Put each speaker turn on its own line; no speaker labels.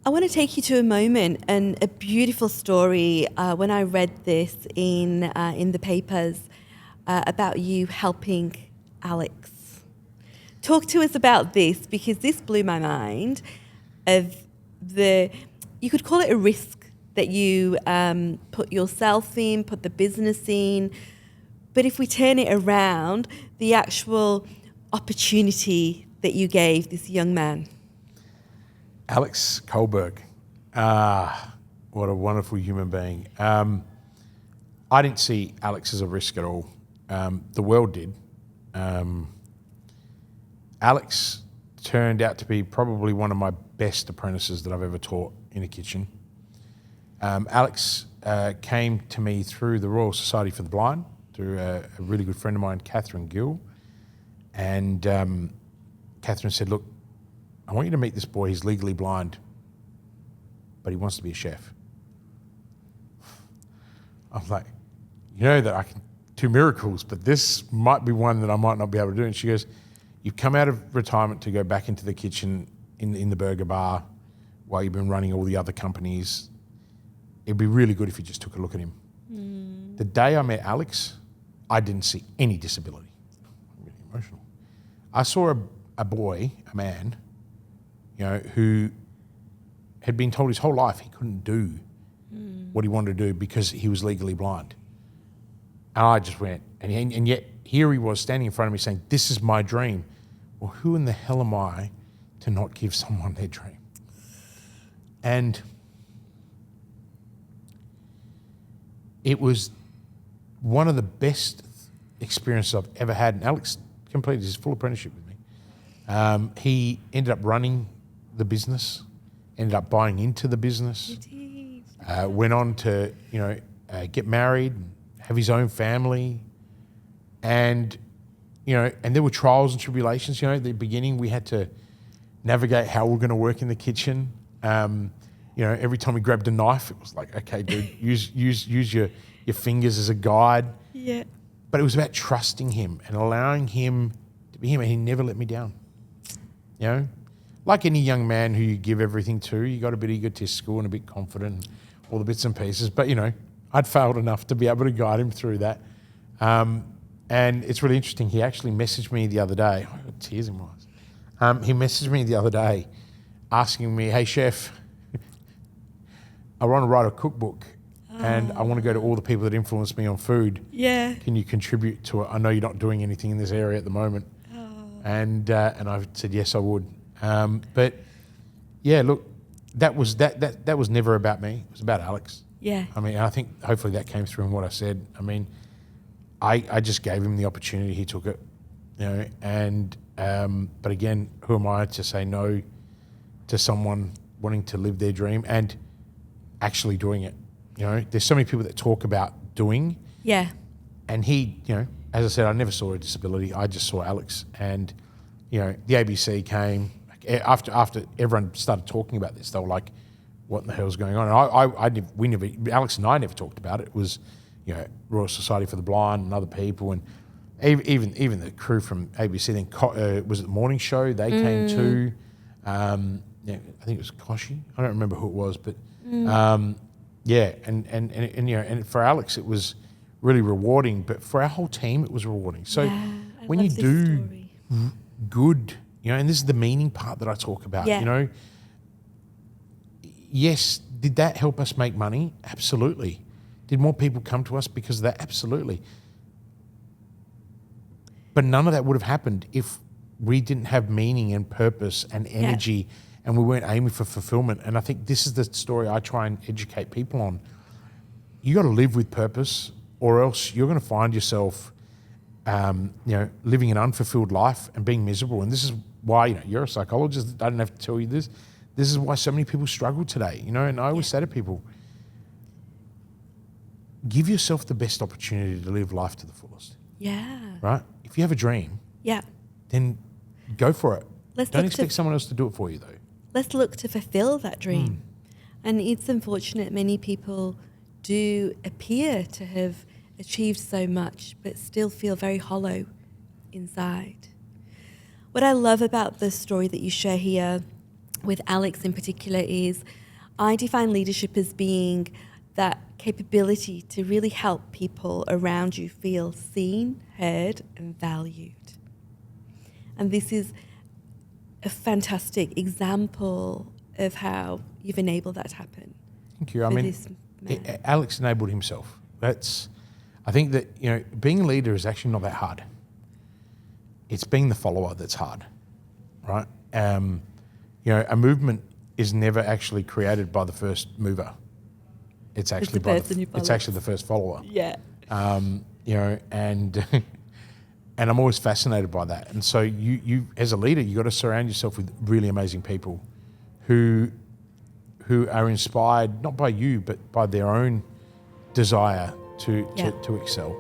I want to take you to a moment and a beautiful story. When I read this in the papers about you helping Alex. Talk to us about this, because this blew my mind. You could call it a risk that you put yourself in, put the business in, but if we turn it around, the actual opportunity that you gave this young man.
Alex Colberg, what a wonderful human being. I didn't see Alex as a risk at all. The world did. Alex turned out to be probably one of my best apprentices that I've ever taught in a kitchen. Alex came to me through the Royal Society for the Blind, through a really good friend of mine, Catherine Gill. And Catherine said, look, I want you to meet this boy. He's legally blind, but he wants to be a chef. I was like, you know that I can do miracles, but this might be one that I might not be able to do. And she goes, you've come out of retirement to go back into the kitchen in the burger bar while you've been running all the other companies. It'd be really good if you just took a look at him. The day I met Alex, I didn't see any disability. I'm really emotional. I saw a boy, a man, who had been told his whole life he couldn't do what he wanted to do because he was legally blind. And I just went, and yet here he was standing in front of me saying, this is my dream. Well, who in the hell am I to not give someone their dream? And it was one of the best experiences I've ever had. And Alex completed his full apprenticeship with me. He ended up running the business, ended up buying into the business, went on to get married, have his own family, and there were trials and tribulations. At the beginning we had to navigate how we're going to work in the kitchen. Every time we grabbed a knife, it was like, okay, dude, use your fingers as a guide.
Yeah.
But it was about trusting him and allowing him to be him, and he never let me down. Like any young man who you give everything to, you got a bit egotistical and a bit confident, and all the bits and pieces. But I'd failed enough to be able to guide him through that. And it's really interesting. He actually messaged me the other day. I got tears in my eyes. He messaged me the other day, asking me, "Hey chef, I want to write a cookbook, and I want to go to all the people that influenced me on food.
Yeah.
Can you contribute to it? I know you're not doing anything in this area at the moment." And I said, yes, I would. But yeah, look, that was never about me. It was about Alex.
Yeah.
I think hopefully that came through in what I said. I just gave him the opportunity. He took it, and but again, who am I to say no to someone wanting to live their dream and actually doing it? There's so many people that talk about doing.
Yeah.
And he, as I said, I never saw a disability. I just saw Alex, and the ABC came after everyone started talking about this. They were like, "What in the hell's going on?" And Alex and I never talked about it. It was, Royal Society for the Blind and other people, and even the crew from ABC. Then was it the morning show? They came too. I think it was Koshi. I don't remember who it was, but yeah. And for Alex, it was really rewarding, but for our whole team, it was rewarding. So when you do good, and this is the meaning part that I talk about, yes, did that help us make money? Absolutely. Did more people come to us because of that? Absolutely. But none of that would have happened if we didn't have meaning and purpose and energy and we weren't aiming for fulfillment. And I think this is the story I try and educate people on. You got to live with purpose, or else you're going to find yourself, living an unfulfilled life and being miserable. And this is why, you're a psychologist. I don't have to tell you this. This is why so many people struggle today, And I always say to people, give yourself the best opportunity to live life to the fullest.
Yeah.
Right? If you have a dream, then go for it. Don't expect someone else to do it for you, though.
Let's look to fulfill that dream. And it's unfortunate many people do appear to have achieved so much but still feel very hollow inside. What I love about the story that you share here with Alex in particular is I define leadership as being that capability to really help people around you feel seen, heard, and valued. And this is a fantastic example of how you've enabled that to happen.
Thank you. I mean, Alex enabled himself. I think that, you know, being a leader is actually not that hard. It's being the follower that's hard, right? You know, a movement is never actually created by the first mover. It's actually it's actually the first follower.
Yeah.
You know, and and I'm always fascinated by that. And so you as a leader, you got to surround yourself with really amazing people who are inspired not by you but by their own desire to excel.